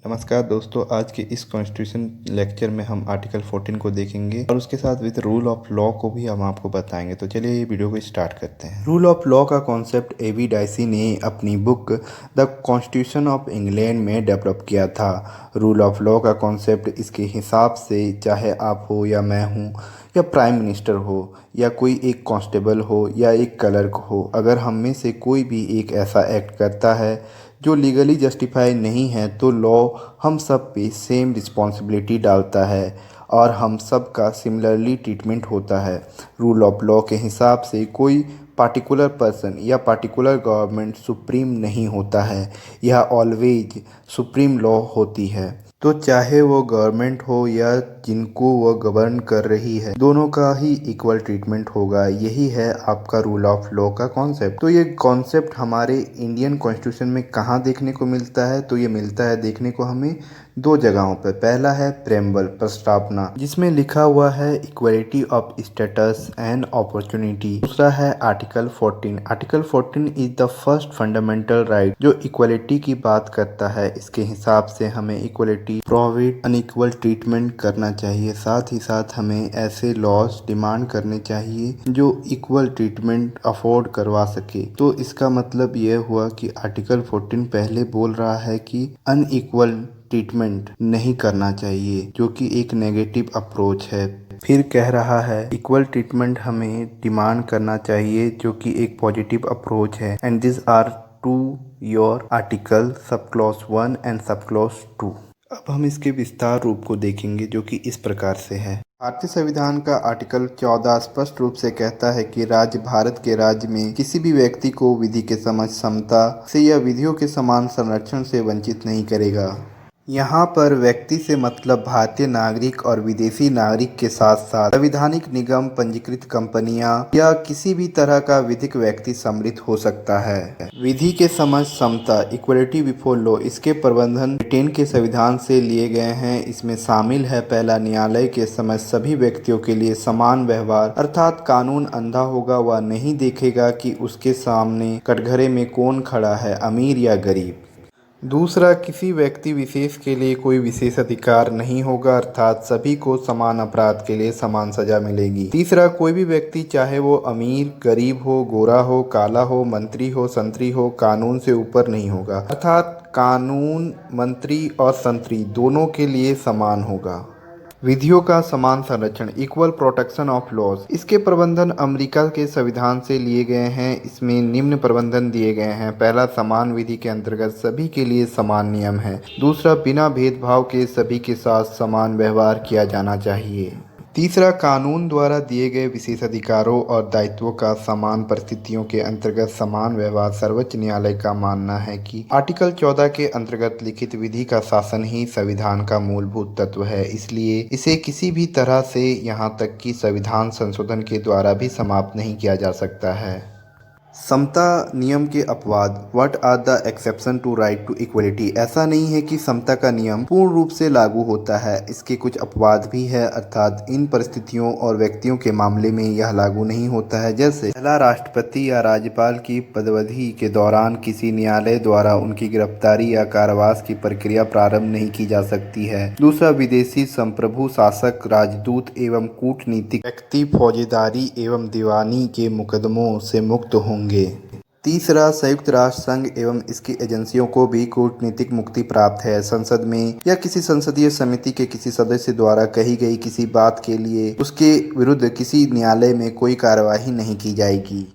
नमस्कार दोस्तों, आज के इस कॉन्स्टिट्यूशन लेक्चर में हम आर्टिकल 14 को देखेंगे और उसके साथ विद रूल ऑफ लॉ को भी हम आपको बताएंगे। तो चलिए ये वीडियो को स्टार्ट करते हैं। रूल ऑफ लॉ का कॉन्सेप्ट एबी डाइसी ने अपनी book the constitution of England में डेवलप किया था। रूल ऑफ लॉ का कॉन्सेप्ट इसके हिसाब से चाहे आप हो या मैं हूँ या प्राइम मिनिस्टर हो या कोई एक कांस्टेबल हो या एक क्लर्क हो, अगर हम में से कोई भी एक ऐसा एक्ट करता है जो लीगली जस्टिफाई नहीं है तो लॉ हम सब पे सेम रिस्पॉन्सिबिलिटी डालता है और हम सब का सिमिलरली ट्रीटमेंट होता है। रूल ऑफ लॉ के हिसाब से कोई पार्टिकुलर पर्सन या पार्टिकुलर गवर्नमेंट सुप्रीम नहीं होता है, यह ऑलवेज सुप्रीम लॉ होती है। तो चाहे वो गवर्नमेंट हो या जिनको वो गवर्न कर रही है, दोनों का ही इक्वल ट्रीटमेंट होगा। यही है आपका रूल ऑफ लॉ का कॉन्सेप्ट। तो ये कॉन्सेप्ट हमारे इंडियन कॉन्स्टिट्यूशन में कहाँ देखने को मिलता है? तो ये मिलता है देखने को हमें दो जगहों पर। पहला है प्रेम्बल, प्रस्तावना, जिसमें लिखा हुआ है equality of status and opportunity. दूसरा है article 14। Article 14 is the first fundamental right जो इक्वलिटी की बात करता है। इसके हिसाब से हमें इक्वलिटी, प्रोवाइड अनइक्वल ट्रीटमेंट करना चाहिए। साथ ही साथ हमें ऐसे लॉज डिमांड करने चाहिए जो इक्वल ट्रीटमेंट अफोर्ड करवा सके। तो इसका मतलब यह हुआ कि आर्टिकल 14 पहले बोल रहा है कि अनइक्वल ट्रीटमेंट नहीं करना चाहिए, जो कि एक नेगेटिव अप्रोच है। फिर कह रहा है इक्वल ट्रीटमेंट हमें डिमांड करना चाहिए, जो कि एक पॉजिटिव अप्रोच है। And this are two your article sub clause 1 and sub clause 2। अब हम इसके विस्तार रूप को देखेंगे, जो कि इस प्रकार से है। भारतीय संविधान का आर्टिकल 14 स्पष्ट रूप से कहता है कि राज्य भारत के राज्य में किसी भी व्यक्ति को विधि के समझ, समता से या विधियों के समान संरक्षण से वंचित नहीं करेगा। यहाँ पर व्यक्ति से मतलब भारतीय नागरिक और विदेशी नागरिक के साथ साथ संवैधानिक निगम, पंजीकृत कंपनियां या किसी भी तरह का विधिक व्यक्ति सम्मिलित हो सकता है। विधि के समझ, समता, इक्वलिटी बिफोर लॉ, इसके प्रबंधन ब्रिटेन के संविधान से लिए गए हैं। इसमें शामिल है पहला, न्यायालय के समझ सभी व्यक्तियों के लिए समान व्यवहार, अर्थात कानून अंधा होगा, वह नहीं देखेगा कि उसके सामने कटघरे में कौन खड़ा है, अमीर या गरीब। दूसरा, किसी व्यक्ति विशेष के लिए कोई विशेष अधिकार नहीं होगा, अर्थात सभी को समान अपराध के लिए समान सजा मिलेगी। तीसरा, कोई भी व्यक्ति चाहे वो अमीर, गरीब हो, गोरा हो, काला हो, मंत्री हो, संतरी हो, कानून से ऊपर नहीं होगा, अर्थात कानून मंत्री और संतरी दोनों के लिए समान होगा। विधियों का समान संरक्षण, इक्वल प्रोटेक्शन ऑफ लॉज, इसके प्रबंधन अमेरिका के संविधान से लिए गए हैं। इसमें निम्न प्रबंधन दिए गए हैं। पहला, समान विधि के अंतर्गत सभी के लिए समान नियम है। दूसरा, बिना भेदभाव के सभी के साथ समान व्यवहार किया जाना चाहिए। तीसरा, कानून द्वारा दिए गए विशेष अधिकारों और दायित्वों का समान परिस्थितियों के अंतर्गत समान व्यवहार। सर्वोच्च न्यायालय का मानना है कि आर्टिकल 14 के अंतर्गत लिखित विधि का शासन ही संविधान का मूलभूत तत्व है, इसलिए इसे किसी भी तरह से यहाँ तक कि संविधान संशोधन के द्वारा भी समाप्त नहीं किया जा सकता है। समता नियम के अपवाद, what are the exception to right to equality. ऐसा नहीं है कि समता का नियम पूर्ण रूप से लागू होता है, इसके कुछ अपवाद भी है, अर्थात इन परिस्थितियों और व्यक्तियों के मामले में यह लागू नहीं होता है। जैसे पहला, राष्ट्रपति या राज्यपाल की पदवधि के दौरान किसी न्यायालय द्वारा उनकी गिरफ्तारी या कारावास की प्रक्रिया प्रारंभ नहीं की जा सकती है। दूसरा, विदेशी संप्रभु शासक, राजदूत एवं कूटनीतिक व्यक्ति फौजदारी एवं दीवानी के मुकदमों से मुक्त होंगे। तीसरा, संयुक्त राष्ट्र संघ एवं इसकी एजेंसियों को भी कूटनीतिक मुक्ति प्राप्त है। संसद में या किसी संसदीय समिति के किसी सदस्य द्वारा कही गई किसी बात के लिए उसके विरुद्ध किसी न्यायालय में कोई कार्यवाही नहीं की जाएगी।